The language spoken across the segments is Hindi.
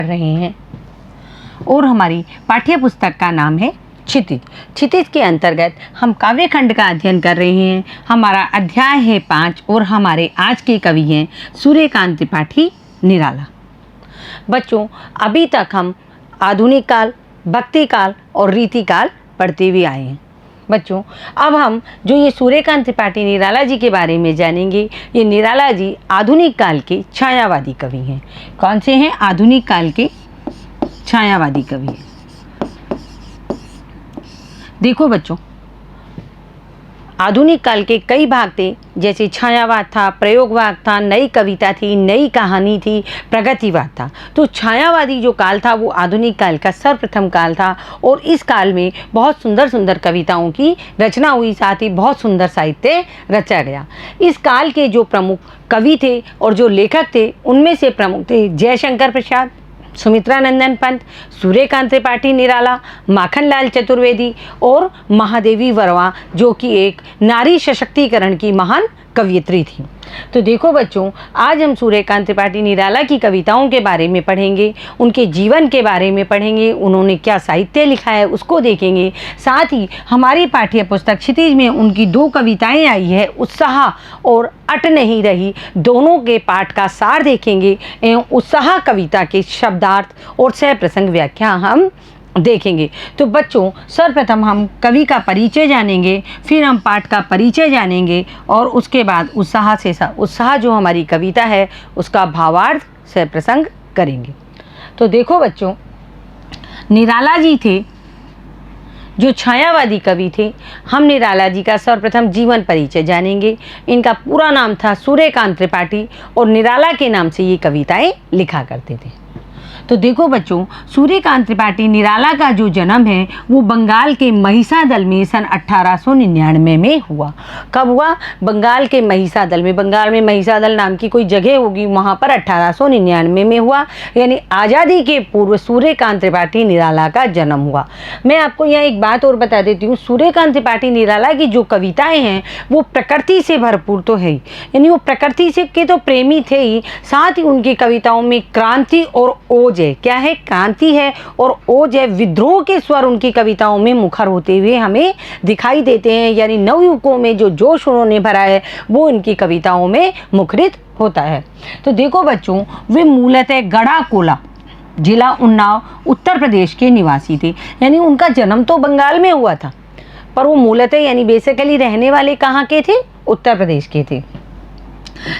कर रहे हैं और हमारी पाठ्य पुस्तक का नाम है क्षितिज। क्षितिज के अंतर्गत हम काव्य खंड का अध्ययन कर रहे हैं। हमारा अध्याय है 5 और हमारे आज के कवि हैं सूर्यकांत त्रिपाठी निराला। बच्चों, अभी तक हम आधुनिक काल, भक्ति काल और रीति काल पढ़ते हुए आए हैं। बच्चों, अब हम जो ये सूर्यकांत त्रिपाठी निराला जी के बारे में जानेंगे। ये निराला जी आधुनिक काल के छायावादी कवि हैं। कौन से हैं? आधुनिक काल के छायावादी कवि हैं। देखो बच्चों, आधुनिक काल के कई भाग थे, जैसे छायावाद था, प्रयोगवाद था, नई कविता थी, नई कहानी थी, प्रगतिवाद था। तो छायावादी जो काल था वो आधुनिक काल का सर्वप्रथम काल था और इस काल में बहुत सुंदर सुंदर कविताओं की रचना हुई, साथ ही बहुत सुंदर साहित्य रचा गया। इस काल के जो प्रमुख कवि थे और जो लेखक थे उनमें से प्रमुख थे जयशंकर प्रसाद, सुमित्रा नंदन पंत, सूर्यकांत त्रिपाठी निराला, माखनलाल चतुर्वेदी और महादेवी वर्मा, जो कि एक नारी सशक्तिकरण की महान कवयित्री थी। तो देखो बच्चों, आज हम सूर्यकांत त्रिपाठी निराला की कविताओं के बारे में पढ़ेंगे, उनके जीवन के बारे में पढ़ेंगे, उन्होंने क्या साहित्य लिखा है उसको देखेंगे। साथ ही हमारी पाठ्य पुस्तक क्षितिज में उनकी 2 कविताएं आई है, उत्साह और अट नहीं रही, दोनों के पाठ का सार देखेंगे एवं उत्साह कविता के शब्दार्थ और सह प्रसंग व्याख्या हम देखेंगे। तो बच्चों, सर्वप्रथम हम कवि का परिचय जानेंगे, फिर हम पाठ का परिचय जानेंगे और उसके बाद उत्साह जो हमारी कविता है उसका भावार्थ सह प्रसंग करेंगे। तो देखो बच्चों, निराला जी थे जो छायावादी कवि थे। हम निराला जी का सर्वप्रथम जीवन परिचय जानेंगे। इनका पूरा नाम था सूर्यकांत त्रिपाठी और निराला के नाम से ये कविताएं लिखा करते थे। तो देखो बच्चों, सूर्यकांत त्रिपाठी निराला का जो जन्म है वो बंगाल के महिसादल में सन 1899 में हुआ। कब हुआ? बंगाल के महिसादल में। बंगाल में महिसादल नाम की कोई जगह होगी, वहाँ पर 1899 में हुआ, यानी आज़ादी के पूर्व सूर्यकांत त्रिपाठी निराला का जन्म हुआ। मैं आपको यहाँ एक बात और बता देती हूँ, सूर्यकांत त्रिपाठी निराला की जो कविताएँ हैं वो प्रकृति से भरपूर तो है ही, यानी वो प्रकृति से के तो प्रेमी थे ही, साथ ही उनकी कविताओं में क्रांति और ओज है। क्या है? क्रांति है और ओज है। विद्रोह के स्वर उनकी कविताओं में मुखर होते हुए हमें दिखाई देते हैं, यानी नवयुवकों में जो जोश उन्होंने भरा है वो इनकी कविताओं में मुखरित होता है। तो देखो बच्चों, वे मूलतः गढ़ा कोला, जिला उन्नाव, उत्तर प्रदेश के निवासी थे। यानी उनका जन्म तो बंगाल में हुआ था, पर वो मूलतः यानी बेसिकली रहने वाले कहाँ के थे? उत्तर प्रदेश के थे।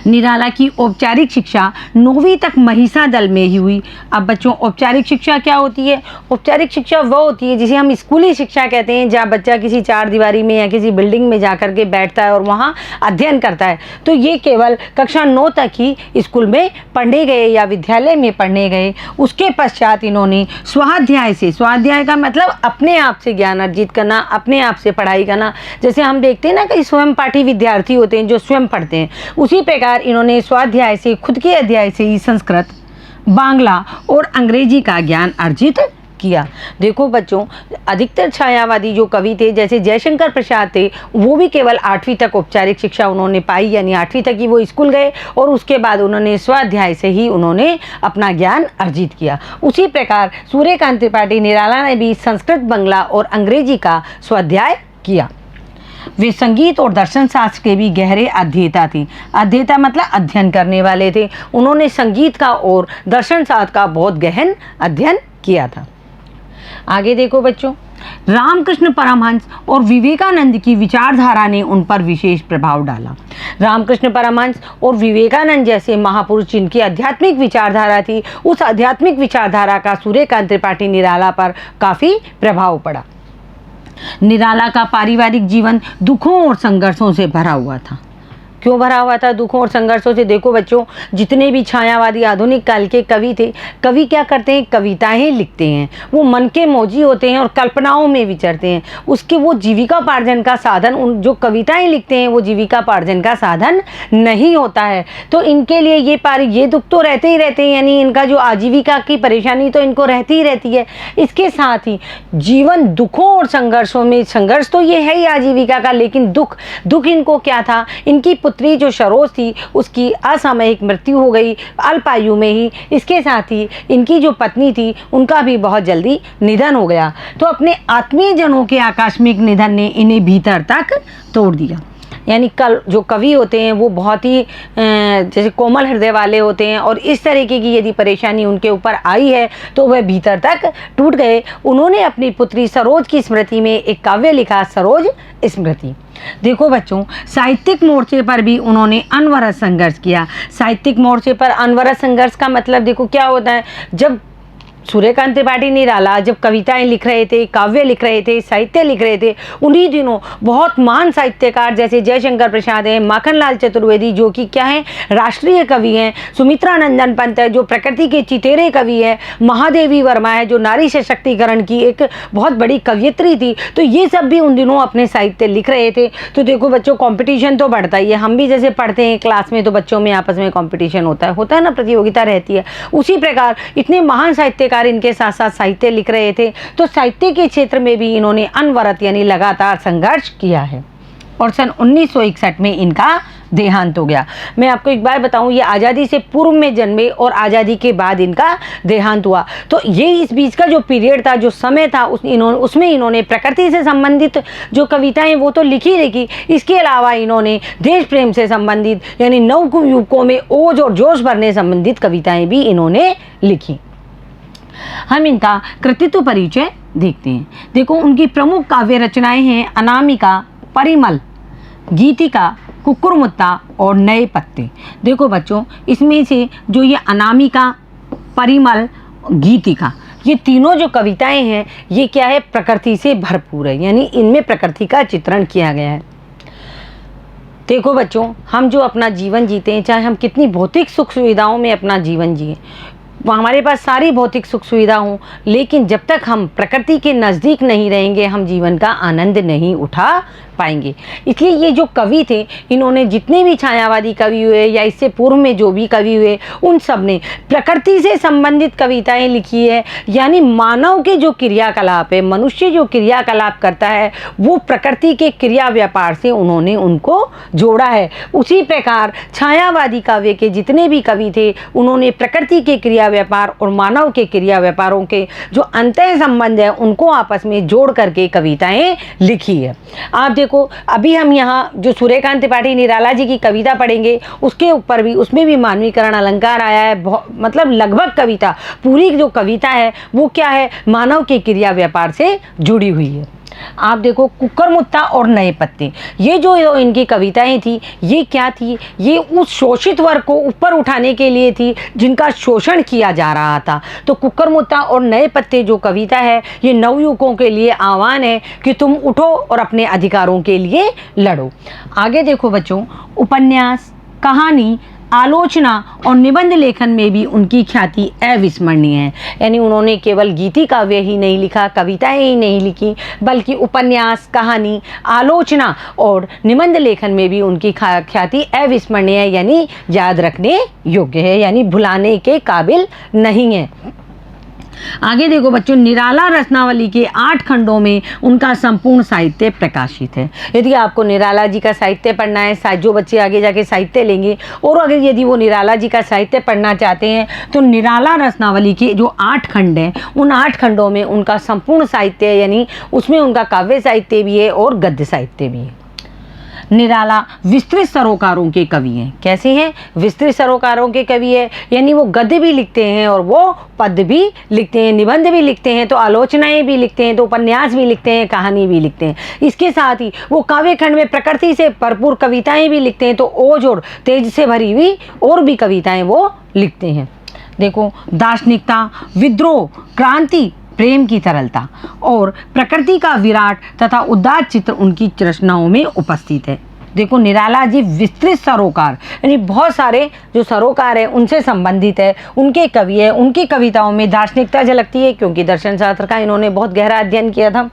निराला की औपचारिक शिक्षा 9वीं तक महिसादल में ही हुई। अब बच्चों, औपचारिक शिक्षा क्या होती है? औपचारिक शिक्षा वह होती है जिसे हम स्कूली शिक्षा कहते हैं, जहाँ बच्चा किसी 4 दीवारी में या किसी बिल्डिंग में जा कर के बैठता है और वहाँ अध्ययन करता है। तो ये केवल कक्षा 9 तक ही स्कूल में पढ़ने गए या विद्यालय में पढ़ने गए। उसके पश्चात इन्होंने स्वाध्याय से, स्वाध्याय का मतलब अपने आप से ज्ञान अर्जित करना, अपने आप से पढ़ाई करना। जैसे हम देखते हैं ना कि स्वयं पाठी विद्यार्थी होते हैं जो स्वयं पढ़ते हैं, उसी प्रकार इन्होंने स्वाध्याय से, खुद के अध्याय से ही संस्कृत, बांग्ला और अंग्रेजी का ज्ञान अर्जित किया। देखो बच्चों, अधिकतर छायावादी जो कवि थे जैसे जयशंकर प्रसाद थे, वो भी केवल 8वीं तक औपचारिक शिक्षा उन्होंने पाई, यानी 8वीं तक ही वो स्कूल गए और उसके बाद उन्होंने स्वाध्याय से ही उन्होंने अपना ज्ञान अर्जित किया। उसी प्रकार सूर्यकांत त्रिपाठी निराला ने भी संस्कृत, बांग्ला और अंग्रेजी का स्वाध्याय किया। वे संगीत और दर्शन शास्त्र के भी गहरे अध्येता थे। अध्येता मतलब अध्ययन करने वाले थे। उन्होंने संगीत का और दर्शन शास्त्र का बहुत गहन अध्ययन किया था। आगे देखो बच्चों, रामकृष्ण परमहंस और विवेकानंद की विचारधारा ने उन पर विशेष प्रभाव डाला। रामकृष्ण परमहंस और विवेकानंद जैसे महापुरुष जिनकी आध्यात्मिक विचारधारा थी, उस आध्यात्मिक विचारधारा का सूर्यकांत त्रिपाठी निराला पर काफ़ी प्रभाव पड़ा। निराला का पारिवारिक जीवन दुखों और संघर्षों से भरा हुआ था। क्यों भरा हुआ था दुखों और संघर्षों से? देखो बच्चों, जितने भी छायावादी आधुनिक काल के कवि थे, कवि क्या करते हैं? कविताएं लिखते हैं। वो मन के मौजी होते हैं और कल्पनाओं में विचरते हैं। उसके वो जीविकापार्जन का साधन, उन जो कविताएं लिखते हैं वो जीविकापार्जन का साधन नहीं होता है। तो इनके लिए ये दुख तो रहते ही रहते हैं, यानी इनका जो आजीविका की परेशानी तो इनको रहती ही रहती है। इसके साथ ही जीवन दुखों और संघर्षों में, संघर्ष तो ये है ही आजीविका का, लेकिन दुख इनको क्या था? इनकी पुत्री जो सरोज थी उसकी असामयिक मृत्यु हो गई अल्पायु में ही। इसके साथ ही इनकी जो पत्नी थी उनका भी बहुत जल्दी निधन हो गया। तो अपने आत्मीय जनों के आकस्मिक निधन ने इन्हें भीतर तक तोड़ दिया। यानी कल जो कवि होते हैं वो बहुत ही जैसे कोमल हृदय वाले होते हैं, और इस तरीके की यदि परेशानी उनके ऊपर आई है तो वह भीतर तक टूट गए। उन्होंने अपनी पुत्री सरोज की स्मृति में एक काव्य लिखा, सरोज स्मृति। देखो बच्चों, साहित्यिक मोर्चे पर भी उन्होंने अनवरत संघर्ष किया। साहित्यिक मोर्चे पर अनवरत संघर्ष का मतलब देखो क्या होता है, जब सूर्यकांत त्रिपाठी निराला जब कविताएं लिख रहे थे, काव्य लिख रहे थे, साहित्य लिख रहे थे, उन्हीं दिनों बहुत महान साहित्यकार जैसे जयशंकर प्रसाद हैं, माखनलाल चतुर्वेदी जो कि क्या हैं, राष्ट्रीय कवि हैं, सुमित्रा नंदन पंत है जो प्रकृति के चितेरे कवि है, महादेवी वर्मा है जो नारी सशक्तिकरण की एक बहुत बड़ी कवयित्री थी, तो ये सब भी उन दिनों अपने साहित्य लिख रहे थे। तो देखो बच्चों, कंपटीशन तो बढ़ता ही है। हम भी जैसे पढ़ते हैं क्लास में तो बच्चों में आपस में कंपटीशन होता है ना, प्रतियोगिता रहती है। उसी प्रकार इतने महान साहित्यकार इनके साथ साथ साहित्य लिख रहे थे, तो साहित्य के क्षेत्र में भी इन्होंने अनवरत यानी लगातार संघर्ष किया है। और सन 1961 में इनका देहांत हो गया। मैं आपको एक बार बताऊं, ये आज़ादी से पूर्व में जन्मे और आज़ादी के बाद इनका देहांत हुआ। तो ये इस बीच का जो पीरियड था, जो समय था, उसमें इन्होंने प्रकृति से संबंधित जो कविताएं वो तो लिखी। इसके अलावा इन्होंने देश प्रेम से संबंधित यानी नव युवकों में ओज और जोश भरने संबंधित कविताएं भी इन्होंने लिखी। हम इनका कृतित्व परिचय देखते हैं। देखो, उनकी प्रमुख काव्य रचनाएं हैं अनामिका, परिमल, गीतिका, कुकुरमुत्ता और नए पत्ते। देखो बच्चों, इसमें से जो ये अनामिका, परिमल, गीतिका, ये तीनों जो कविताएं हैं ये क्या है, प्रकृति से भरपूर है, यानी इनमें प्रकृति का चित्रण किया गया है। देखो बच्चों, हम जो अपना जीवन जीते हैं, चाहे हम कितनी भौतिक सुख सुविधाओं में अपना जीवन जिए, हमारे पास सारी भौतिक सुख सुविधा हो, लेकिन जब तक हम प्रकृति के नज़दीक नहीं रहेंगे हम जीवन का आनंद नहीं उठा पाएंगे। इसलिए ये जो कवि थे, इन्होंने जितने भी छायावादी कवि हुए या इससे पूर्व में जो भी कवि हुए, उन सब ने प्रकृति से संबंधित कविताएं लिखी है। यानी मानव के जो क्रियाकलाप है, मनुष्य जो क्रियाकलाप करता है, वो प्रकृति के क्रिया व्यापार से उन्होंने उनको जोड़ा है। उसी प्रकार छायावादी काव्य के जितने भी कवि थे, उन्होंने प्रकृति के क्रिया व्यापार और मानव के क्रिया व्यापारों के जो अंतः संबंध है उनको आपस में जोड़ करके कविताएं लिखी है। आप देखो, अभी हम यहाँ जो सूर्यकांत त्रिपाठी निराला जी की कविता पढ़ेंगे, उसके ऊपर भी, उसमें भी मानवीकरण अलंकार आया है। मतलब लगभग कविता, पूरी जो कविता है वो क्या है, मानव के क्रिया व्यापार से जुड़ी हुई है। आप देखो, कुकुरमुत्ता और नए पत्ते, ये जो इनकी कविताएं थी, ये क्या थी, ये उस शोषित वर्ग को ऊपर उठाने के लिए थी जिनका शोषण किया जा रहा था। तो कुकुरमुत्ता और नए पत्ते जो कविता है, ये नवयुवकों के लिए आह्वान है कि तुम उठो और अपने अधिकारों के लिए लड़ो। आगे देखो बच्चों, उपन्यास, कहानी, आलोचना और निबंध लेखन में भी उनकी ख्याति अविस्मरणीय है। यानी उन्होंने केवल गीति काव्य ही नहीं लिखा, कविताएं ही नहीं लिखी, बल्कि उपन्यास, कहानी, आलोचना और निबंध लेखन में भी उनकी ख्याति अविस्मरणीय है, यानी याद रखने योग्य है, यानी भुलाने के काबिल नहीं है। आगे देखो बच्चों, निराला रत्नावली के 8 खंडों में उनका संपूर्ण साहित्य प्रकाशित है। यदि आपको निराला जी का साहित्य पढ़ना है, जो बच्चे आगे जाके साहित्य लेंगे, और अगर यदि वो निराला जी का साहित्य पढ़ना चाहते हैं, तो निराला रत्नावली के जो 8 खंड हैं, उन 8 खंडों में उनका संपूर्ण साहित्य है, यानी उसमें उनका काव्य साहित्य भी है और गद्य साहित्य भी है। निराला विस्तृत सरोकारों के कवि हैं। कैसे हैं? विस्तृत सरोकारों के कवि है, यानी वो गद्य भी लिखते हैं और वो पद्य भी लिखते हैं, निबंध भी लिखते हैं, तो आलोचनाएं भी लिखते हैं, तो उपन्यास भी लिखते हैं, कहानी भी लिखते हैं। इसके साथ ही वो काव्य खंड में प्रकृति से भरपूर कविताएं भी लिखते हैं, तो ओज और तेज से भरी हुई और भी कविताएं वो लिखते हैं। देखो, दार्शनिकता, विद्रोह, क्रांति, प्रेम की तरलता और प्रकृति का विराट तथा उदात्त चित्र उनकी रचनाओं में उपस्थित है। देखो, निराला जी विस्तृत सरोकार, यानी बहुत सारे जो सरोकार है उनसे संबंधित है, उनके कवि है। उनकी कविताओं में दार्शनिकता झलकती है, क्योंकि दर्शन शास्त्र का इन्होंने बहुत गहरा अध्ययन किया था।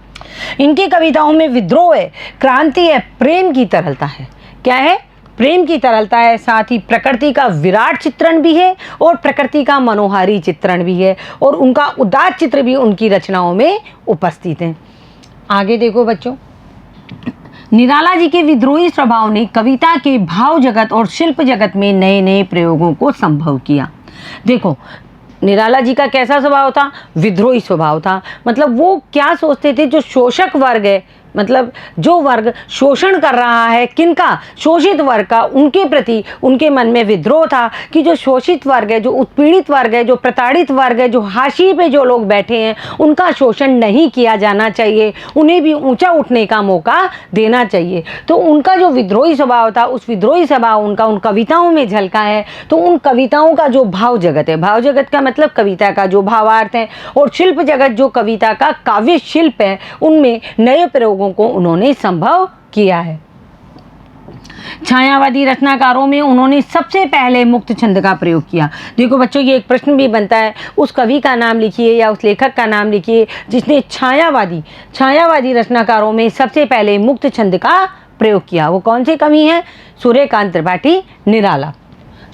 इनकी कविताओं में विद्रोह है, क्रांति है, प्रेम की तरलता है। क्या है? प्रेम की तरलता है, साथ ही प्रकृति का विराट चित्रण भी है और प्रकृति का मनोहारी चित्रण भी है, और उनका उदात्त चित्र भी उनकी रचनाओं में उपस्थित है। आगे देखो बच्चों, निराला जी के विद्रोही स्वभाव ने कविता के भाव जगत और शिल्प जगत में नए नए प्रयोगों को संभव किया। देखो, निराला जी का कैसा स्वभाव था? विद्रोही स्वभाव था। मतलब वो क्या सोचते थे, जो शोषक वर्ग है, मतलब जो वर्ग शोषण कर रहा है, किनका? शोषित वर्ग का, उनके प्रति उनके मन में विद्रोह था कि जो शोषित वर्ग है, जो उत्पीड़ित वर्ग है, जो प्रताड़ित वर्ग है, जो हाशिए पे जो लोग बैठे हैं, उनका शोषण नहीं किया जाना चाहिए, उन्हें भी ऊंचा उठने का मौका देना चाहिए। तो उनका जो विद्रोही स्वभाव था, उस विद्रोही स्वभाव उनका उन कविताओं में झलका है। तो उन कविताओं का जो भाव जगत है, भाव जगत का मतलब कविता का जो भावार्थ है, और शिल्प जगत जो कविता का काव्य शिल्प है, उनमें नए प्रयोगों को उन्होंने संभव किया है। छायावादी रचनाकारों में उन्होंने सबसे पहले मुक्त छंद का प्रयोग किया। देखो बच्चों, ये एक प्रश्न भी बनता है, उस कवि का नाम लिखिए या उस लेखक का नाम लिखिए जिसने छायावादी रचनाकारों में सबसे पहले मुक्त छंद का प्रयोग किया। वो कौन से कवि हैं? सूर्यकांत त्रिपाठी निराला।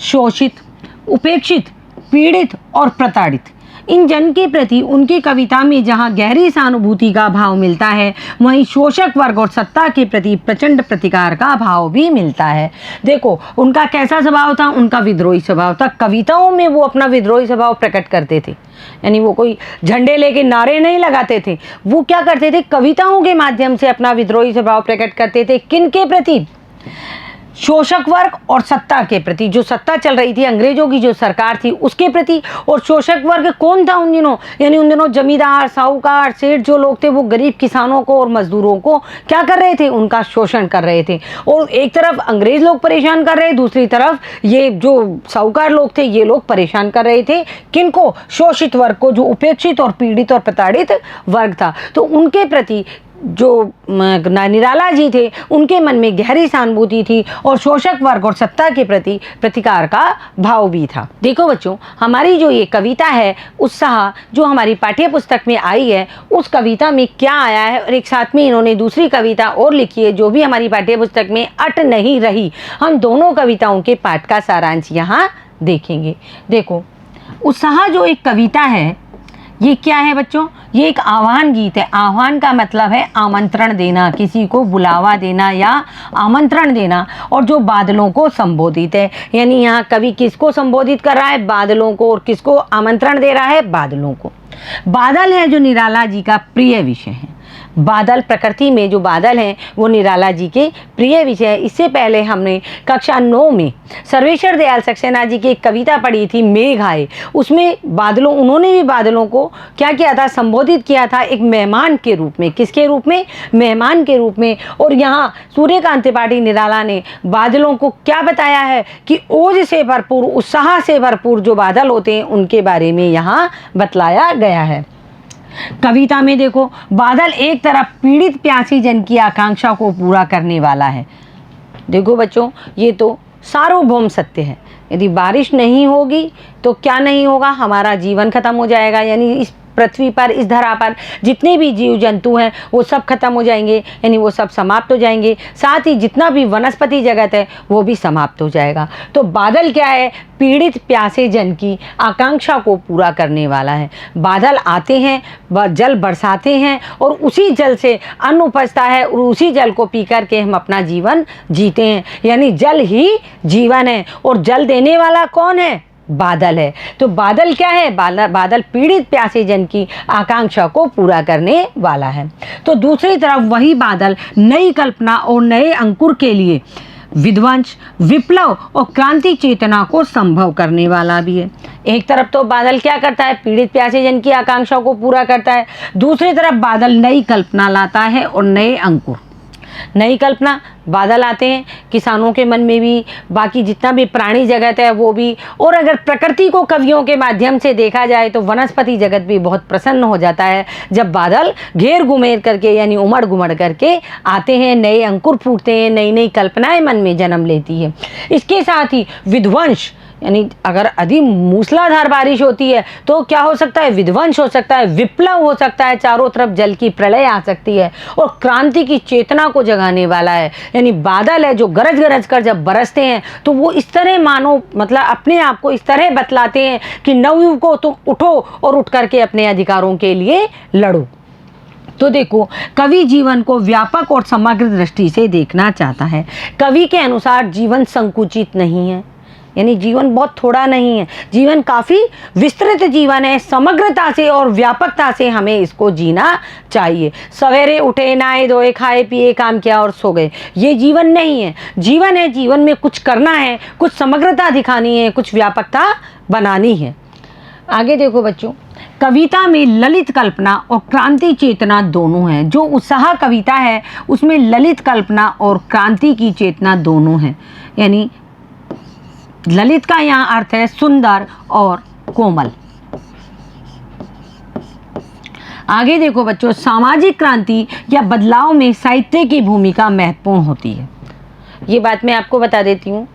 शोषित, उपेक्षित, पीड़ित और प्रताड़ित, इन जन के प्रति उनकी कविता में जहाँ गहरी सहानुभूति का भाव मिलता है, वहीं शोषक वर्ग और सत्ता के प्रति प्रचंड प्रतिकार का भाव भी मिलता है। देखो, उनका कैसा स्वभाव था? उनका विद्रोही स्वभाव था। कविताओं में वो अपना विद्रोही स्वभाव प्रकट करते थे, यानी वो कोई झंडे लेके नारे नहीं लगाते थे। वो क्या करते थे? कविताओं के माध्यम से अपना विद्रोही स्वभाव प्रकट करते थे। किन के प्रति? शोषक वर्ग और सत्ता के प्रति, जो सत्ता चल रही थी, अंग्रेजों की जो सरकार थी, उसके प्रति। और शोषक वर्ग कौन था उन दिनों? यानी उन दिनों जमींदार, साहूकार, सेठ जो लोग थे, वो गरीब किसानों को और मजदूरों को क्या कर रहे थे? उनका शोषण कर रहे थे। और एक तरफ अंग्रेज लोग परेशान कर रहे, दूसरी तरफ ये जो साहूकार लोग थे, ये लोग परेशान कर रहे थे। किनको? शोषित वर्ग को, जो उपेक्षित और पीड़ित और प्रताड़ित वर्ग था। तो उनके प्रति जो निराला जी थे, उनके मन में गहरी सहानुभूति थी और शोषक वर्ग और सत्ता के प्रति प्रतिकार का भाव भी था। देखो बच्चों, हमारी जो ये कविता है उत्साह, जो हमारी पाठ्य पुस्तक में आई है, उस कविता में क्या आया है, और एक साथ में इन्होंने दूसरी कविता और लिखी है जो भी हमारी पाठ्य पुस्तक में अट नहीं रही। हम दोनों कविताओं के पाठ का सारांश यहाँ देखेंगे। देखो, उत्साह जो एक कविता है, ये क्या है बच्चों? ये एक आह्वान गीत है। आह्वान का मतलब है आमंत्रण देना, किसी को बुलावा देना या आमंत्रण देना, और जो बादलों को संबोधित है। यानी यहाँ कवि किसको संबोधित कर रहा है? बादलों को। और किसको आमंत्रण दे रहा है? बादलों को। बादल है जो निराला जी का प्रिय विषय है। बादल, प्रकृति में जो बादल हैं, वो निराला जी के प्रिय विषय है। इससे पहले हमने कक्षा 9 में सर्वेश्वर दयाल सक्सेना जी की एक कविता पढ़ी थी, मेघ आए। उसमें बादलों, उन्होंने भी बादलों को क्या किया था? संबोधित किया था एक मेहमान के रूप में। किसके रूप में? मेहमान के रूप में। और यहाँ सूर्यकांत त्रिपाठी निराला ने बादलों को क्या बताया है कि ओज से भरपूर, उत्साह से भरपूर जो बादल होते हैं, उनके बारे में यहाँ बतलाया गया है। कविता में देखो, बादल एक तरफ पीड़ित प्यासी जन की आकांक्षा को पूरा करने वाला है। देखो बच्चों, ये तो सार्वभौम सत्य है। यदि बारिश नहीं होगी तो क्या नहीं होगा? हमारा जीवन खत्म हो जाएगा। यानी इस पृथ्वी पर, इस धरा पर जितने भी जीव जंतु हैं, वो सब खत्म हो जाएंगे, यानी वो सब समाप्त हो जाएंगे। साथ ही जितना भी वनस्पति जगत है, वो भी समाप्त हो जाएगा। तो बादल क्या है? पीड़ित प्यासे जन की आकांक्षा को पूरा करने वाला है। बादल आते हैं, जल बरसाते हैं, और उसी जल से अन्न उपजता है, और उसी जल को पी कर के हम अपना जीवन जीते हैं। यानी जल ही जीवन है। और जल देने वाला कौन है? बादल है। तो बादल क्या है? बादल पीड़ित प्यासे जन की आकांक्षा को पूरा करने वाला है। तो दूसरी तरफ वही बादल नई कल्पना और नए अंकुर के लिए विध्वंस, विप्लव और क्रांति चेतना को संभव करने वाला भी है। एक तरफ तो बादल क्या करता है? पीड़ित प्यासे जन की आकांक्षा को पूरा करता है। दूसरी तरफ बादल नई कल्पना लाता है और नए अंकुर। नई कल्पना, बादल आते हैं, किसानों के मन में भी, बाकी जितना भी प्राणी जगत है वो भी, और अगर प्रकृति को कवियों के माध्यम से देखा जाए तो वनस्पति जगत भी बहुत प्रसन्न हो जाता है जब बादल घेर घुमेर करके, यानी उमड़ घुमड़ करके आते हैं, नए अंकुर फूटते हैं, नई नई कल्पनाएं मन में जन्म लेती है। इसके साथ ही विध्वंस, यानी अगर अधिक मूसलाधार बारिश होती है तो क्या हो सकता है? विध्वंस हो सकता है, विप्लव हो सकता है, चारों तरफ जल की प्रलय आ सकती है, और क्रांति की चेतना को जगाने वाला है। यानी बादल है जो गरज गरज कर जब बरसते हैं तो वो इस तरह मानो, मतलब अपने आप को इस तरह बतलाते हैं कि नवयुवकों तुम उठो और उठ करके अपने अधिकारों के लिए लड़ो। तो देखो, कवि जीवन को व्यापक और समग्र दृष्टि से देखना चाहता है। कवि के अनुसार जीवन संकुचित नहीं है, यानी जीवन बहुत थोड़ा नहीं है, जीवन काफ़ी विस्तृत जीवन है। समग्रता से और व्यापकता से हमें इसको जीना चाहिए। सवेरे उठे, नहाए धोए, खाए पिए, काम किया और सो गए, ये जीवन नहीं है। जीवन है, जीवन में कुछ करना है, कुछ समग्रता दिखानी है, कुछ व्यापकता बनानी है। आगे देखो बच्चों, कविता में ललित कल्पना और क्रांति चेतना दोनों हैं। जो उत्साह कविता है उसमें ललित कल्पना और क्रांति की चेतना दोनों हैं। यानी ललित का यहाँ अर्थ है सुंदर और कोमल। आगे देखो बच्चों, सामाजिक क्रांति या बदलाव में साहित्य की भूमिका महत्वपूर्ण होती है। ये बात मैं आपको बता देती हूँ,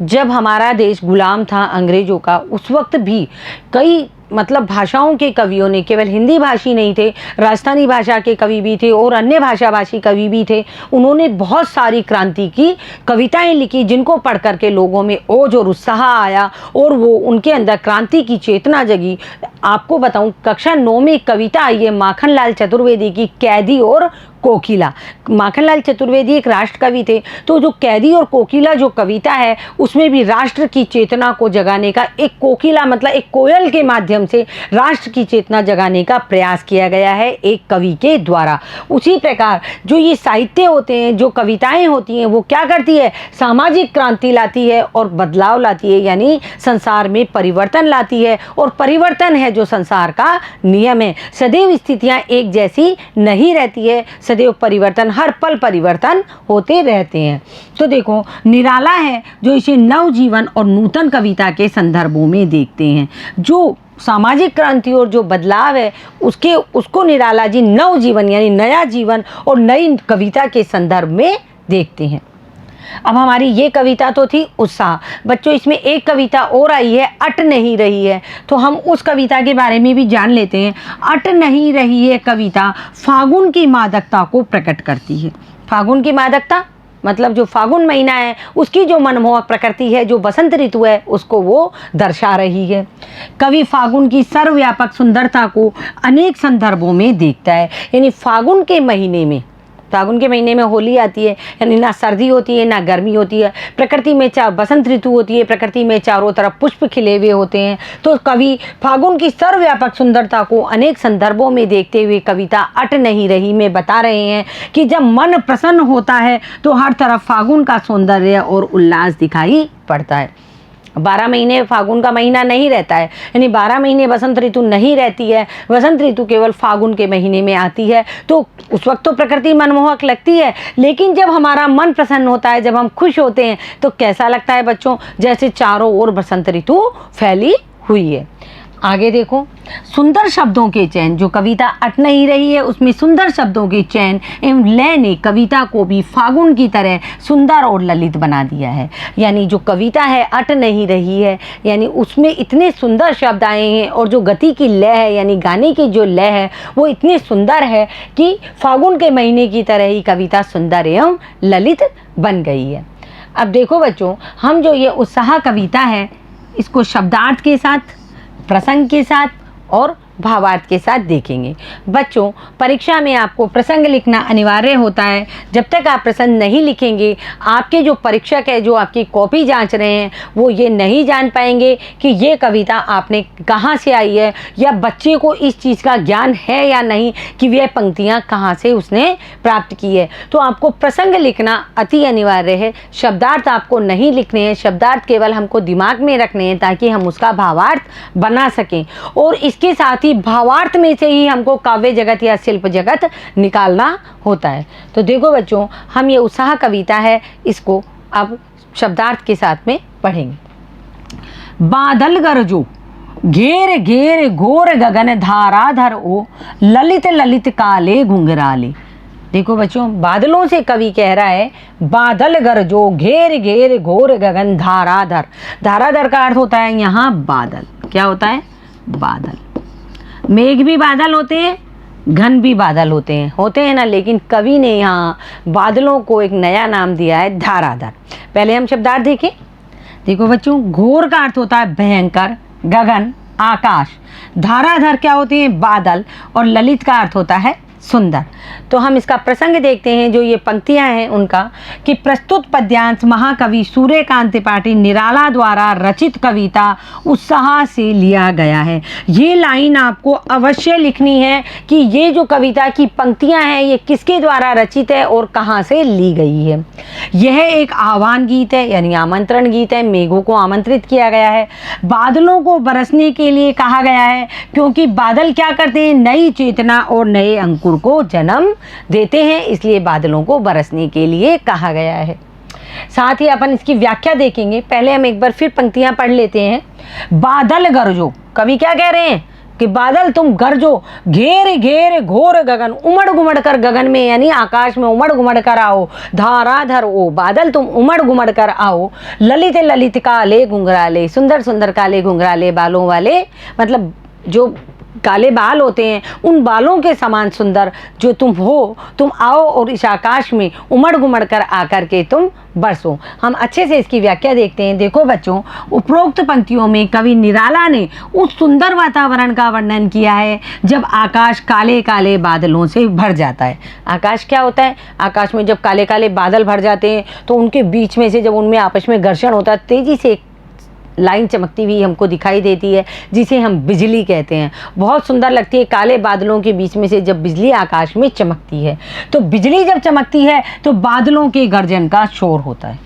जब हमारा देश गुलाम था अंग्रेज़ों का, उस वक्त भी कई भाषाओं के कवियों ने, केवल हिंदी भाषी नहीं थे, राजस्थानी भाषा के कवि भी थे और अन्य भाषा भाषी कवि भी थे। उन्होंने बहुत सारी क्रांति की कविताएं लिखी, जिनको पढ़ कर के लोगों में ओज और उत्साह आया और वो उनके अंदर क्रांति की चेतना जगी। आपको बताऊं, कक्षा 9 में एक कविता आई है माखनलाल चतुर्वेदी की, कैदी और कोकिला। माखनलाल चतुर्वेदी एक राष्ट्र कवि थे, तो जो कैदी और कोकिला जो कविता है उसमें भी राष्ट्र की चेतना को जगाने का, एक कोकिला एक कोयल के माध्यम से राष्ट्र की चेतना जगाने का प्रयास किया गया है एक कवि के द्वारा। उसी प्रकार जो ये साहित्य होते हैं, जो कविताएं होती हैं, वो क्या करती है, सामाजिक क्रांति लाती है और बदलाव लाती है, यानी संसार में परिवर्तन लाती है। और परिवर्तन है जो संसार का नियम है। सदैव स्थितियां एक जैसी नहीं रहती है, सदैव परिवर्तन, हर पल परिवर्तन होते रहते हैं। तो देखो, निराला है जो इसे नवजीवन और नूतन कविता के संदर्भों में देखते हैं। जो सामाजिक क्रांति और जो बदलाव है उसको निराला जी नवजीवन यानी नया जीवन और नई कविता के संदर्भ में देखते हैं। अब हमारी ये कविता तो थी उत्साह। बच्चों, इसमें एक कविता और आई है, अट नहीं रही है, तो हम उस कविता के बारे में भी जान लेते हैं। अट नहीं रही है कविता फागुन की मादकता को प्रकट करती है। फागुन की मादकता जो फागुन महीना है उसकी जो मनमोहक प्रकृति है, जो बसंत ऋतु है, उसको वो दर्शा रही है। कवि फागुन की सर्वव्यापक सुंदरता को अनेक संदर्भों में देखता है। यानी फागुन के महीने में होली आती है, यानी ना सर्दी होती है ना गर्मी होती है। प्रकृति में बसंत ऋतु होती है, प्रकृति में चारों तरफ पुष्प खिले हुए होते हैं। तो कवि फागुन की सर्वव्यापक सुंदरता को अनेक संदर्भों में देखते हुए कविता अट नहीं रही में बता रहे हैं कि जब मन प्रसन्न होता है तो हर तरफ फागुन का सौंदर्य और उल्लास दिखाई पड़ता है। 12 महीने फागुन का महीना नहीं रहता है, यानी 12 महीने बसंत ऋतु नहीं रहती है। बसंत ऋतु केवल फागुन के महीने में आती है। तो उस वक्त तो प्रकृति मनमोहक लगती है, लेकिन जब हमारा मन प्रसन्न होता है, जब हम खुश होते हैं, तो कैसा लगता है बच्चों, जैसे चारों ओर बसंत ऋतु फैली हुई है। आगे देखो, सुंदर शब्दों के चयन, जो कविता अट नहीं रही है उसमें सुंदर शब्दों के चयन एवं लय ने कविता को भी फागुन की तरह सुंदर और ललित बना दिया है। यानी जो कविता है अट नहीं रही है, यानी उसमें इतने सुंदर शब्द आए हैं और जो गति की लय है, यानी गाने की जो लय है, वो इतनी सुंदर है कि फागुन के महीने की तरह ही कविता सुंदर एवं ललित बन गई है। अब देखो बच्चों, हम जो ये उत्साह कविता है इसको शब्दार्थ के साथ, प्रसंग के साथ और भावार्थ के साथ देखेंगे। बच्चों, परीक्षा में आपको प्रसंग लिखना अनिवार्य होता है। जब तक आप प्रसंग नहीं लिखेंगे, आपके जो परीक्षक है, जो आपकी कॉपी जांच रहे हैं, वो ये नहीं जान पाएंगे कि ये कविता आपने कहाँ से आई है, या बच्चे को इस चीज़ का ज्ञान है या नहीं कि वह पंक्तियाँ कहाँ से उसने प्राप्त की है। तो आपको प्रसंग लिखना अति अनिवार्य है। शब्दार्थ आपको नहीं लिखने हैं, शब्दार्थ केवल हमको दिमाग में रखने हैं ताकि हम उसका भावार्थ बना सकें। और इसके साथ ही भावार्थ में से ही हमको काव्य जगत या शिल्प जगत निकालना होता है। तो देखो बच्चों, हम ये उत्साह कविता है, इसको अब शब्दार्थ के साथ में पढ़ेंगे। बादल गरजो घेर घेर घोर गगन धाराधर ओ, ललित ललित काले घुंघराले। देखो बच्चों, बादलों से कवि कह रहा है बादल गरजो घेर घेर घोर गगन धाराधर। धाराधर का अर्थ होता है यहाँ बादल। क्या होता है? बादल। मेघ भी बादल होते हैं, घन भी बादल होते हैं ना, लेकिन कवि ने यहाँ बादलों को एक नया नाम दिया है, धाराधर। पहले हम शब्दार्थ देखें। देखो बच्चों, घोर का अर्थ होता है भयंकर, गगन आकाश, धाराधर क्या होते हैं? बादल, और ललित का अर्थ होता है सुंदर। तो हम इसका प्रसंग देखते हैं, जो ये पंक्तियां हैं उनका, कि प्रस्तुत पद्यांश महाकवि सूर्यकांत त्रिपाठी निराला द्वारा रचित कविता उत्साह से लिया गया है। ये लाइन आपको अवश्य लिखनी है कि ये जो कविता की पंक्तियां हैं ये किसके द्वारा रचित है और कहाँ से ली गई है। यह एक आह्वान गीत है, यानी आमंत्रण गीत है। मेघों को आमंत्रित किया गया है, बादलों को बरसने के लिए कहा गया है, क्योंकि बादल क्या करते हैं, नई चेतना और नए अंकुर को जन्म देते हैं, इसलिए बादलों को बरसने के लिए कहा गया है। साथ ही अपन इसकी व्याख्या देखेंगे। पहले हम एक बार फिर पंक्तियां पढ़ लेते हैं। बादल गरजो, कवि क्या कह रहे हैं कि बादल तुम गरजो, घेर घेर घोर गगन, उमड़ घुमड़ कर गगन में, यानी आकाश में उमड़ घुमड़ कर आओ, धाराधर ओ बादल तुम उमड़ घुमड़ कर आओ, ललित ललित काले घुंघराले, सुंदर सुंदर काले घुंघराले बालों वाले, मतलब जो काले बाल होते हैं उन बालों के समान सुंदर जो तुम हो, तुम आओ और इस आकाश में उमड़ घुमड़ कर आकर के तुम बरसो। हम अच्छे से इसकी व्याख्या देखते हैं। देखो बच्चों, उपरोक्त पंक्तियों में कवि निराला ने उस सुंदर वातावरण का वर्णन किया है जब आकाश काले काले बादलों से भर जाता है। आकाश क्या होता है, आकाश में जब काले काले बादल भर जाते हैं तो उनके बीच में से जब उनमें आपस में घर्षण होता है, तेजी से लाइन चमकती हुई हमको दिखाई देती है, जिसे हम बिजली कहते हैं। बहुत सुंदर लगती है काले बादलों के बीच में से जब बिजली आकाश में चमकती है। तो बिजली जब चमकती है तो बादलों के गर्जन का शोर होता है।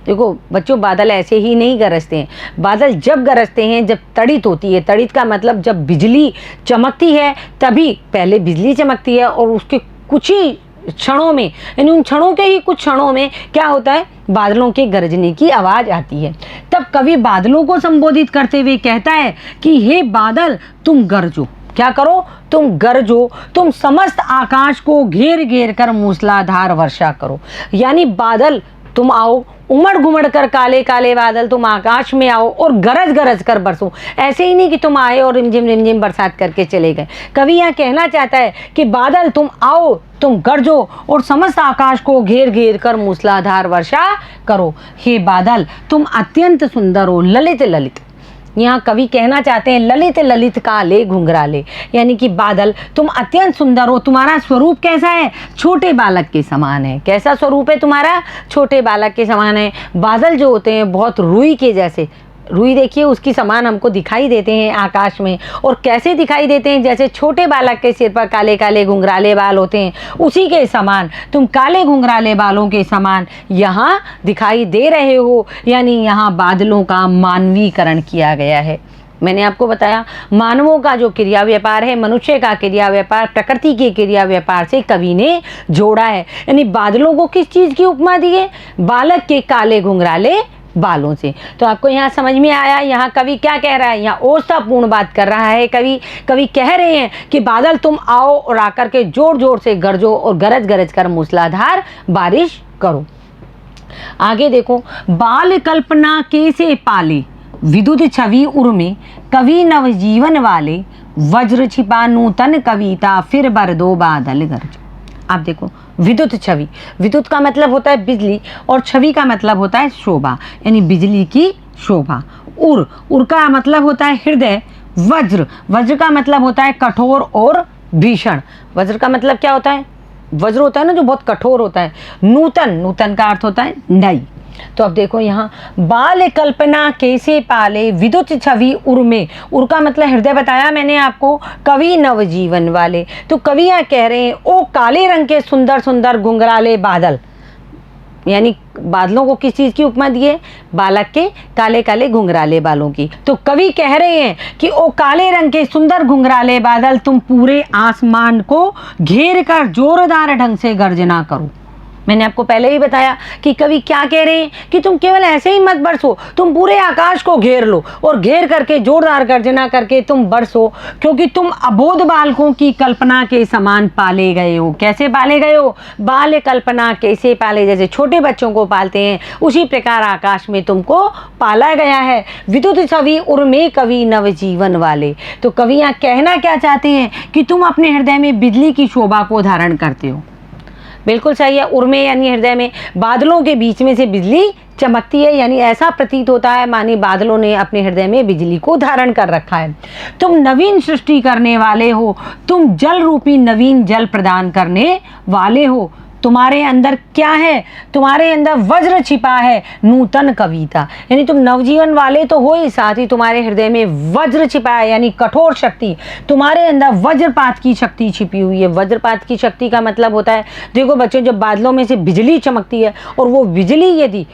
देखो बच्चों, बादल ऐसे ही नहीं गरजते हैं। बादल जब गरजते हैं जब तड़ित होती है। तड़ित का मतलब जब बिजली चमकती है, तभी पहले बिजली चमकती है और उसके कुछ ही क्षणों में, यानी उन क्षणों के ही कुछ क्षणों में क्या होता है, बादलों के गरजने की आवाज़ आती है। तब कवि बादलों को संबोधित करते हुए कहता है कि हे बादल तुम गरजो, क्या करो, तुम गरजो, तुम समस्त आकाश को घेर घेर कर मूसलाधार वर्षा करो। यानी बादल तुम आओ, उमड़ घुमड़ कर काले काले बादल तुम आकाश में आओ और गरज गरज कर बरसो। ऐसे ही नहीं कि तुम आए और रिमझिम बरसात करके चले गए। कवि यहाँ कहना चाहता है कि बादल तुम आओ, तुम गरजो और समस्त आकाश को घेर घेर कर मूसलाधार वर्षा करो। हे बादल तुम अत्यंत सुंदर हो, ललित ललित। यहाँ कवि कहना चाहते हैं ललित ललित काले घुंघराले, यानी कि बादल तुम अत्यंत सुंदर हो। तुम्हारा स्वरूप कैसा है, छोटे बालक के समान है। कैसा स्वरूप है तुम्हारा, छोटे बालक के समान है। बादल जो होते हैं बहुत रुई के जैसे, रुई देखिए उसकी समान हमको दिखाई देते हैं आकाश में। और कैसे दिखाई देते हैं, जैसे छोटे बालक के सिर पर काले काले घुंघराले बाल होते हैं, उसी के समान तुम काले घुंघराले बालों के समान यहाँ दिखाई दे रहे हो। यानी यहाँ बादलों का मानवीकरण किया गया है। मैंने आपको बताया मानवों का जो क्रिया व्यापार है, मनुष्य का क्रिया व्यापार प्रकृति के क्रिया व्यापार से कवि ने जोड़ा है। यानी बादलों को किस चीज़ की उपमा दी है, बालक के काले घुंघराले बालों से। तो आपको यहाँ समझ में आया यहाँ कवि क्या कह रहा है, यहाँ ओष्ठतापूर्ण बात कर रहा है कवि कह रहे हैं कि बादल तुम आओ और आकर के जोर जोर से गरजो और गरज गरज कर मूसलाधार बारिश करो। आगे देखो, बाल कल्पना कैसे पाले, विद्युत छवि उर्मे कवि नवजीवन वाले, वज्र छिपा नूतन कविता फिर बर दो बादल गरज। आप देखो, विद्युत छवि, विद्युत का मतलब होता है बिजली और छवि का मतलब होता है शोभा, यानी बिजली की शोभा। उर का मतलब होता है हृदय। वज्र का मतलब होता है कठोर और भीषण। वज्र का मतलब क्या होता है, वज्र होता है ना जो बहुत कठोर होता है। नूतन का अर्थ होता है नई। तो अब देखो यहाँ, बाल कल्पना कैसे पाले, विद्युत छवि उर्मे, उर का मतलब हृदय बताया मैंने आपको, कवि नवजीवन वाले। तो कवि यहाँ कह रहे हैं ओ काले रंग के सुंदर सुंदर घुंघराले बादल, यानी बादलों को किस चीज़ की उपमा दी है, बालक के काले काले घुंघराले बालों की। तो कवि कह रहे हैं कि ओ काले रंग के सुंदर घुंघराले बादल तुम पूरे आसमान को घेर कर जोरदार ढंग से गर्जना करो। मैंने आपको पहले ही बताया कि कवि क्या कह रहे हैं कि तुम केवल ऐसे ही मत बरसो, तुम पूरे आकाश को घेर लो और घेर करके जोरदार गर्जना करके तुम बरसो, क्योंकि तुम अबोध बालकों की कल्पना के समान पाले गए हो। कैसे पाले गए हो, बाल कल्पना कैसे पाले, जैसे छोटे बच्चों को पालते हैं उसी प्रकार आकाश में तुमको पाला गया है। विद्युत छवि उर्मे कवि नवजीवन वाले। तो कवि यहाँ कहना क्या चाहते हैं कि तुम अपने हृदय में बिजली की शोभा को धारण करते हो। बिल्कुल सही है, उर्मे यानी हृदय में, बादलों के बीच में से बिजली चमकती है, यानी ऐसा प्रतीत होता है माने बादलों ने अपने हृदय में बिजली को धारण कर रखा है। तुम नवीन सृष्टि करने वाले हो, तुम जल रूपी नवीन जल प्रदान करने वाले हो। तुम्हारे अंदर क्या है? तुम्हारे अंदर वज्र छिपा है, नूतन कविता, यानी तुम नवजीवन वाले तो हो ही, साथ ही तुम्हारे हृदय में वज्र छिपा है, यानी कठोर शक्ति। तुम्हारे अंदर वज्रपात की शक्ति छिपी हुई है। वज्रपात की शक्ति का मतलब होता है, देखो बच्चों, जब बादलों में से बिजली चमकती है और वो बिजली यदि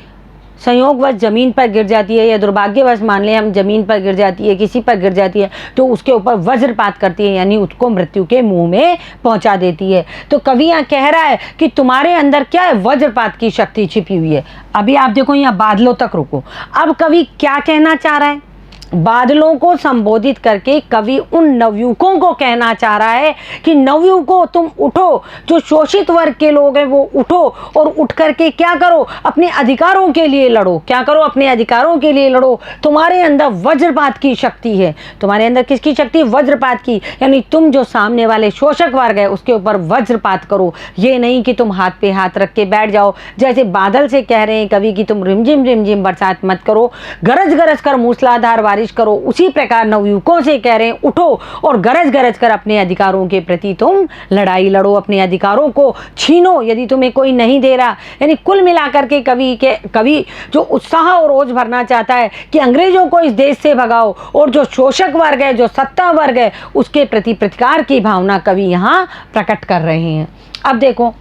संयोगवश ज़मीन पर गिर जाती है, या दुर्भाग्यवश मान लें हम ज़मीन पर गिर जाती है, किसी पर गिर जाती है, तो उसके ऊपर वज्रपात करती है, यानी उसको मृत्यु के मुंह में पहुंचा देती है। तो कवि यहाँ कह रहा है कि तुम्हारे अंदर क्या है? वज्रपात की शक्ति छिपी हुई है। अभी आप देखो, यहाँ बादलों तक रुको। अब कवि क्या कहना चाह रहा है? बादलों को संबोधित करके कवि उन नवयुवकों को कहना चाह रहा है कि नवयुवकों, तुम उठो, जो शोषित वर्ग के लोग हैं वो उठो और उठ करके क्या करो? अपने अधिकारों के लिए लड़ो। क्या करो? अपने अधिकारों के लिए लड़ो। तुम्हारे अंदर वज्रपात की शक्ति है। तुम्हारे अंदर किसकी शक्ति? वज्रपात की, यानी तुम जो सामने वाले शोषक वर्ग है उसके ऊपर वज्रपात करो। ये नहीं कि तुम हाथ पे हाथ रख के बैठ जाओ, जैसे बादल से कह रहे हैं कवि कि तुम रिमझिम बरसात मत करो, गरज गरज कर मूसलाधार बारिश करो। उसी प्रकार नवयुवकों से कह रहे हैं उठो और गरज गरज कर अपने अधिकारों के प्रति तुम लड़ाई लड़ो, अपने अधिकारों को छीनो यदि तुम्हें कोई नहीं दे रहा। यानी कुल मिलाकर के कवि जो उत्साह और रोज भरना चाहता है कि अंग्रेजों को इस देश से भगाओ, और जो शोषक वर्ग है, जो सत्ता वर्ग है, उसके प्रति प्रतिकार की भावना कवि यहाँ प्रकट कर रहे हैं। अब देखो,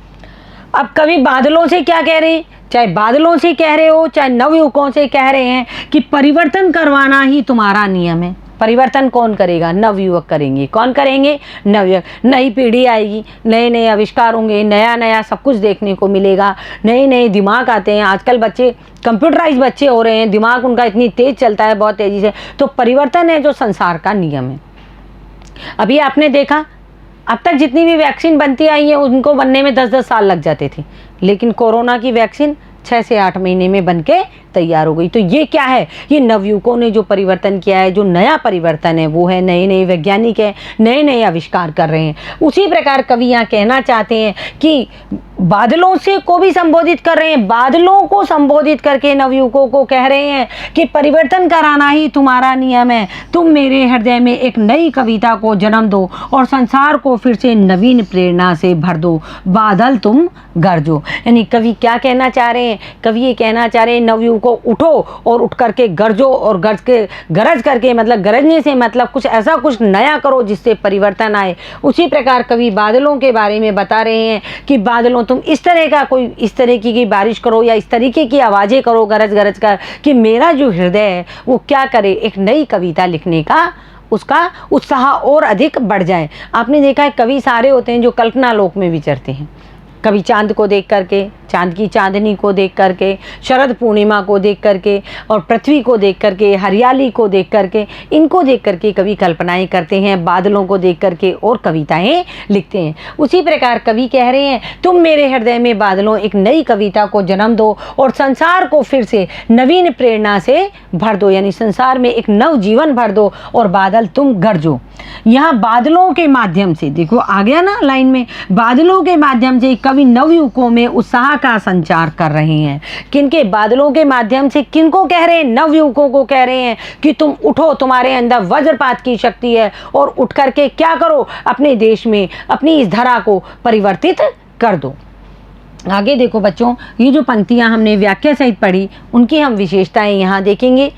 अब कवि बादलों से क्या कह रहे हैं? चाहे बादलों से कह रहे हो, चाहे नवयुवकों से कह रहे हैं कि परिवर्तन करवाना ही तुम्हारा नियम है। परिवर्तन कौन करेगा? नवयुवक करेंगे। कौन करेंगे? नवयुवक। नई पीढ़ी आएगी, नए नए आविष्कार होंगे, नया नया सब कुछ देखने को मिलेगा, नए नए दिमाग आते हैं। आजकल बच्चे कंप्यूटराइज बच्चे हो रहे हैं, दिमाग उनका इतनी तेज चलता है, बहुत तेज़ी से। तो परिवर्तन है जो संसार का नियम है। अभी आपने देखा, अब तक जितनी भी वैक्सीन बनती आई है उनको बनने में 10-10 साल लग जाते थे, लेकिन कोरोना की वैक्सीन 6 से 8 महीने में बन के तैयार हो गई। तो ये क्या है? ये नवयुवकों ने जो परिवर्तन किया है, जो नया परिवर्तन है, वो है नए नए वैज्ञानिक है, नए नए आविष्कार कर रहे हैं। उसी प्रकार कवि यहाँ कहना चाहते हैं कि बादलों से को भी संबोधित कर रहे हैं, बादलों को संबोधित करके नवयुवकों को कह रहे हैं कि परिवर्तन कराना ही तुम्हारा नियम है। तुम मेरे हृदय में एक नई कविता को जन्म दो और संसार को फिर से नवीन प्रेरणा से भर दो। बादल तुम गरजो। यानी कवि क्या कहना चाह रहे हैं? कवि ये कहना चाह रहे हैं नवयुवकों उठो और उठ करके गरजो, और गरज करके मतलब गरजने से मतलब कुछ ऐसा कुछ नया करो जिससे परिवर्तन आए। उसी प्रकार कवि बादलों के बारे में बता रहे हैं कि बादलों, तुम इस तरह का कोई इस तरीके की बारिश करो या इस तरीके की आवाज़ें करो गरज गरज कर, कि मेरा जो हृदय है वो क्या करे? एक नई कविता लिखने का उसका उत्साह और अधिक बढ़ जाए। आपने देखा है कवि सारे होते हैं जो कल्पना लोक में विचरते हैं। कभी चांद को देख करके, चांद की चांदनी को देख करके, शरद पूर्णिमा को देख करके, और पृथ्वी को देख करके, हरियाली को देख करके, इनको देख करके कवि कल्पनाएं करते हैं, बादलों को देख करके और कविताएं लिखते हैं। उसी प्रकार कवि कह रहे हैं तुम मेरे हृदय में बादलों एक नई कविता को जन्म दो और संसार को फिर से नवीन प्रेरणा से भर दो, यानी संसार में एक नव जीवन भर दो और बादल तुम गरजो। यहाँ बादलों के माध्यम से, देखो आ गया ना लाइन में, बादलों के माध्यम से कवि नवयुवकों में उत्साह का संचार कर रहे हैं। किनके? बादलों के माध्यम से किनको कह रहे हैं? नवयुवकों को कह रहे हैं कि तुम उठो, तुम्हारे अंदर वज्रपात की शक्ति है, और उठ करके क्या करो? अपने देश में अपनी इस धरा को परिवर्तित कर दो। आगे देखो बच्चों, ये जो पंक्तियां हमने व्याख्या सहित पढ़ी, उनकी हम विशेषताएं यहाँ देखेंगे।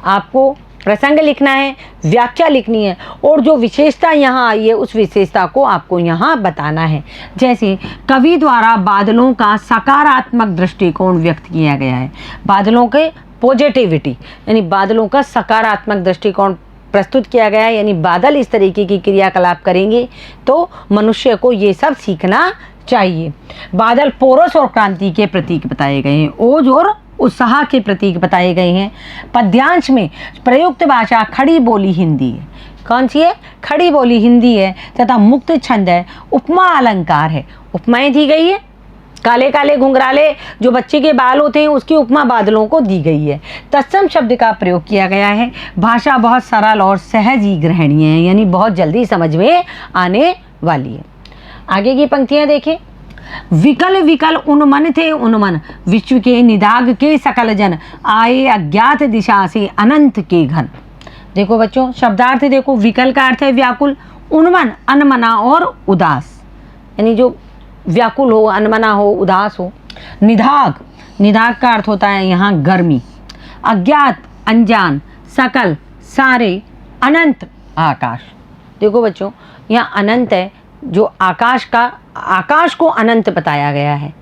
आपको प्रसंग लिखना है, व्याख्या लिखनी है, और जो विशेषता यहाँ आई है उस विशेषता को आपको यहाँ बताना है। जैसे कवि द्वारा बादलों का सकारात्मक दृष्टिकोण व्यक्त किया गया है। बादलों के पॉजिटिविटी, यानी बादलों का सकारात्मक दृष्टिकोण प्रस्तुत किया गया है। यानी बादल इस तरीके की क्रियाकलाप करेंगे तो मनुष्य को ये सब सीखना चाहिए। बादल पोरस और क्रांति के प्रतीक बताए गए हैं, ओज और उत्साह के प्रतीक बताए गए हैं। पद्यांश में प्रयुक्त भाषा खड़ी बोली हिंदी है। कौन सी है? खड़ी बोली हिंदी है, तथा मुक्त छंद है, उपमा अलंकार है। उपमाएं दी गई है, काले काले घुंघराले जो बच्चे के बाल होते हैं उसकी उपमा बादलों को दी गई है। तत्सम शब्द का प्रयोग किया गया है। भाषा बहुत सरल और सहज ही ग्रहणीय है, यानी बहुत जल्दी समझ में आने वाली है। आगे की पंक्तियां देखें। विकल विकल उन्मन थे उन्मन, विश्व के निदाग के सकल जन, आए अज्ञात दिशा से अनंत के घन। देखो बच्चों, शब्दार्थ देखो, विकल का अर्थ है व्याकुल, उन्मन अनमना और उदास, यानी जो व्याकुल हो, अनमना हो, उदास हो। निधाग, निधाग का अर्थ होता है यहाँ गर्मी। अज्ञात अनजान, सकल सारे, अनंत आकाश। देखो बच्चों, यहाँ अनंत है, जो आकाश को अनंत बताया गया है,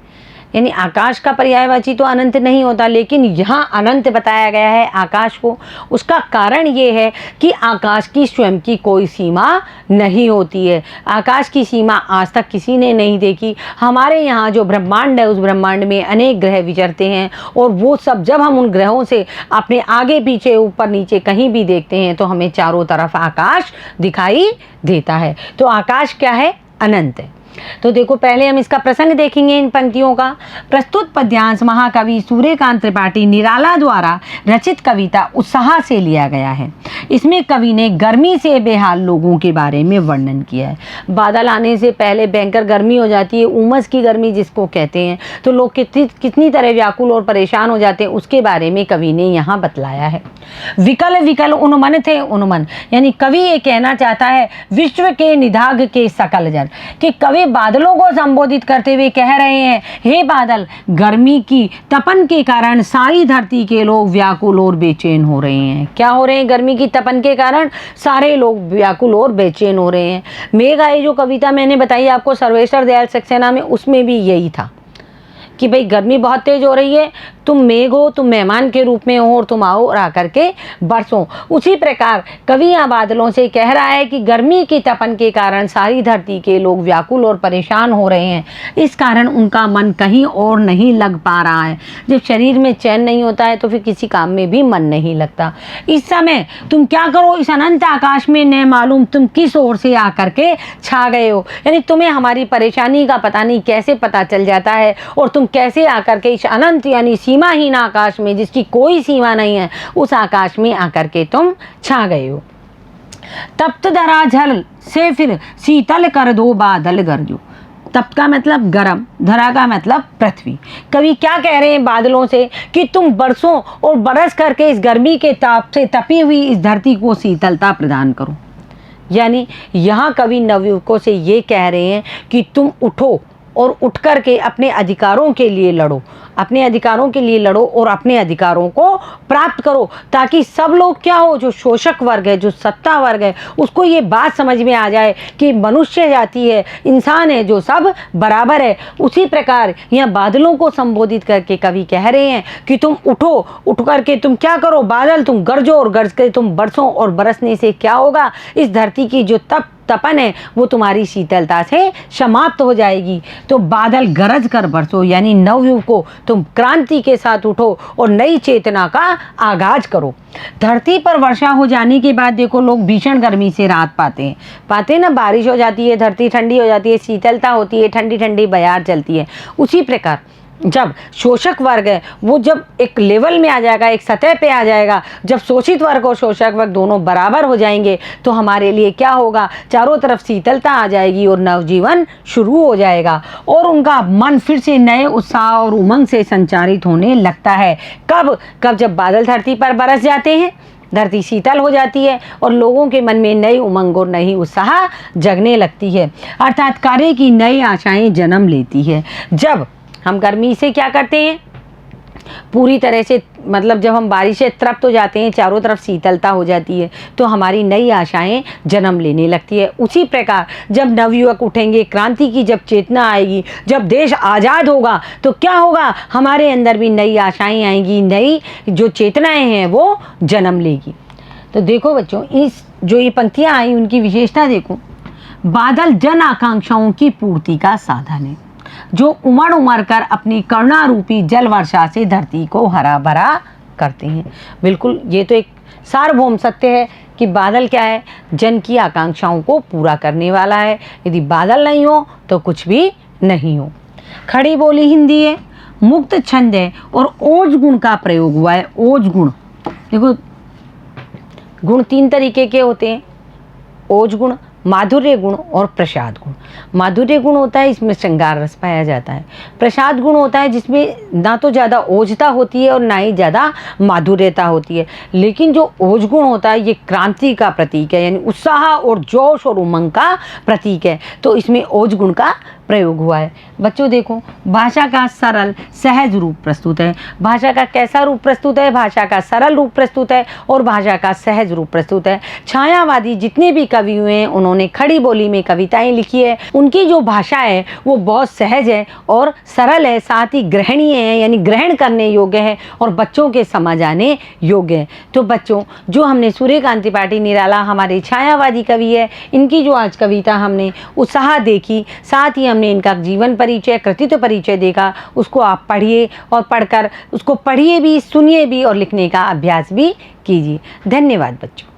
यानी आकाश का पर्यायवाची तो अनंत नहीं होता, लेकिन यहाँ अनंत बताया गया है आकाश को। उसका कारण ये है कि आकाश की स्वयं की कोई सीमा नहीं होती है। आकाश की सीमा आज तक किसी ने नहीं देखी। हमारे यहाँ जो ब्रह्मांड है, उस ब्रह्मांड में अनेक ग्रह विचरते हैं, और वो सब जब हम उन ग्रहों से अपने आगे पीछे ऊपर नीचे कहीं भी देखते हैं तो हमें चारों तरफ आकाश दिखाई देता है। तो आकाश क्या है? अनंत है। तो देखो, पहले हम इसका प्रसंग देखेंगे इन पंक्तियों का। प्रस्तुत पद्यांश महाकवि सूर्यकांत त्रिपाठी निराला द्वारा रचित कविता उत्साह से लिया गया है। इसमें कवि ने गर्मी से बेहाल लोगों के बारे में वर्णन किया है। बादल आने से पहले भयंकर गर्मी हो जाती है, उमस की गर्मी जिसको कहते हैं, तो लोग कितनी तरह व्याकुल और परेशान हो जाते हैं, उसके बारे में कवि ने यहाँ बतलाया है। विकल विकल उन्मन थे उन्मन, यानी कवि ये कहना चाहता है विश्व के निधाग के सकल जन, कि कवि बादलों को संबोधित करते हुए कह रहे हैं, हे बादल, गर्मी की तपन के कारण सारी धरती के लोग व्याकुल और बेचैन हो रहे हैं। क्या हो रहे हैं? गर्मी की तपन के कारण सारे लोग व्याकुल और बेचैन हो रहे हैं। मेघ आई जो कविता मैंने बताई आपको सर्वेश्वर दयाल सक्सेना में, उसमें भी यही था कि भाई गर्मी बहुत तेज हो रही है, तुम मेघ हो, तुम मेहमान के रूप में हो, और तुम आओ और आकर के बरसो। उसी प्रकार कवि यहाँ बादलों से कह रहा है कि गर्मी की तपन के कारण सारी धरती के लोग व्याकुल और परेशान हो रहे हैं। इस कारण उनका मन कहीं और नहीं लग पा रहा है। जब शरीर में चैन नहीं होता है तो फिर किसी काम में भी मन नहीं लगता। इस समय तुम क्या करो, इस अनंत आकाश में न मालूम तुम किस ओर से आकर के छा गए हो, यानी तुम्हें हमारी परेशानी का पता नहीं कैसे पता चल जाता है, और तुम कैसे आकर के इस अनंत यानी सीमाहीन आकाश में, जिसकी कोई सीमा नहीं है, उस आकाश में आकर के तुम छा गए हो। तप्त धरा जल से फिर शीतल कर दो बादल गरजो। तप्त का मतलब गरम, धरा का मतलब पृथ्वी। कवि क्या कह रहे हैं बादलों से कि तुम बरसों और बरस करके इस गर्मी के ताप से तपी हुई इस धरती को शीतलता प्रदान करो। यानी यहाँ कवि नवयुवकों से ये कह रहे हैं कि तुम उठो और उठ कर के अपने अधिकारों के लिए लड़ो, अपने अधिकारों के लिए लड़ो और अपने अधिकारों को प्राप्त करो, ताकि सब लोग क्या हो, जो शोषक वर्ग है, जो सत्ता वर्ग है, उसको ये बात समझ में आ जाए कि मनुष्य जाति है, इंसान है, जो सब बराबर है। उसी प्रकार यहाँ बादलों को संबोधित करके कवि कह रहे हैं कि तुम उठो, उठ करके तुम क्या करो, बादल तुम गरजो और गरज के तुम बरसो, और बरसने से क्या होगा, इस धरती की जो तपन है वो तुम्हारी शीतलता से समाप्त हो जाएगी। तो बादल गरज कर बरसो, यानी नवयुग को तुम क्रांति के साथ उठो और नई चेतना का आगाज करो। धरती पर वर्षा हो जाने के बाद देखो लोग भीषण गर्मी से राहत पाते हैं ना, बारिश हो जाती है, धरती ठंडी हो जाती है, शीतलता होती है, ठंडी ठंडी बयार चलती है। उसी प्रकार जब शोषक वर्ग है वो जब एक लेवल में आ जाएगा, एक सतह पे आ जाएगा, जब शोषित वर्ग और शोषक वर्ग दोनों बराबर हो जाएंगे, तो हमारे लिए क्या होगा, चारों तरफ शीतलता आ जाएगी और नवजीवन शुरू हो जाएगा, और उनका मन फिर से नए उत्साह और उमंग से संचारित होने लगता है। कब जब बादल धरती पर बरस जाते हैं, धरती शीतल हो जाती है और लोगों के मन में नई उमंग और नई उत्साह जगने लगती है, अर्थात कार्य की नई आशाएं जन्म लेती है। जब हम गर्मी से क्या करते हैं, पूरी तरह से मतलब जब हम बारिश से तृप्त हो जाते हैं, चारों तरफ शीतलता हो जाती है, तो हमारी नई आशाएं जन्म लेने लगती है। उसी प्रकार जब नवयुवक उठेंगे, क्रांति की जब चेतना आएगी, जब देश आज़ाद होगा, तो क्या होगा, हमारे अंदर भी नई आशाएं आएंगी, नई जो चेतनाएं हैं वो जन्म लेगी। तो देखो बच्चों, इस जो ये पंक्तियाँ आई उनकी विशेषता देखो। बादल जन आकांक्षाओं की पूर्ति का साधन है, जो उमड़ उमड़ कर अपनी करुणा रूपी जल वर्षा से धरती को हरा भरा करते हैं। बिल्कुल, ये तो एक सार्वभौम सत्य है कि बादल क्या है, जन की आकांक्षाओं को पूरा करने वाला है। यदि बादल नहीं हो तो कुछ भी नहीं हो। खड़ी बोली हिंदी है, मुक्त छंद है और ओज गुण का प्रयोग हुआ है। ओज गुण देखो, गुण तीन तरीके के होते हैं, ओज गुण, माधुर्य गुण और प्रसाद गुण। माधुर्य गुण होता है, इसमें श्रृंगार रस पाया जाता है। प्रसाद गुण होता है जिसमें ना तो ज़्यादा ओजता होती है और ना ही ज़्यादा माधुर्यता होती है। लेकिन जो ओज गुण होता है ये क्रांति का प्रतीक है, यानी उत्साह और जोश और उमंग का प्रतीक है, तो इसमें ओज गुण का प्रयोग हुआ है। बच्चों देखो, भाषा का सरल सहज रूप प्रस्तुत है। भाषा का कैसा रूप प्रस्तुत है? भाषा का सरल रूप प्रस्तुत है और भाषा का सहज रूप प्रस्तुत है। छायावादी जितने भी कवि हुए हैं उन्होंने खड़ी बोली में कविताएं लिखी है। उनकी जो भाषा है वो बहुत सहज है और सरल है, साथ ही ग्रहणीय है, यानी ग्रहण करने योग्य है और बच्चों के समझ आने योग्य है। तो बच्चों, जो हमने सूर्यकांत त्रिपाठी निराला हमारे छायावादी कवि है, इनकी जो आज कविता हमने उत्साह देखी, साथ ही हमने इनका जीवन परिचय, कृतित्व परिचय देखा, उसको आप पढ़िए और पढ़कर उसको पढ़िए भी, सुनिए भी और लिखने का अभ्यास भी कीजिए। धन्यवाद बच्चों।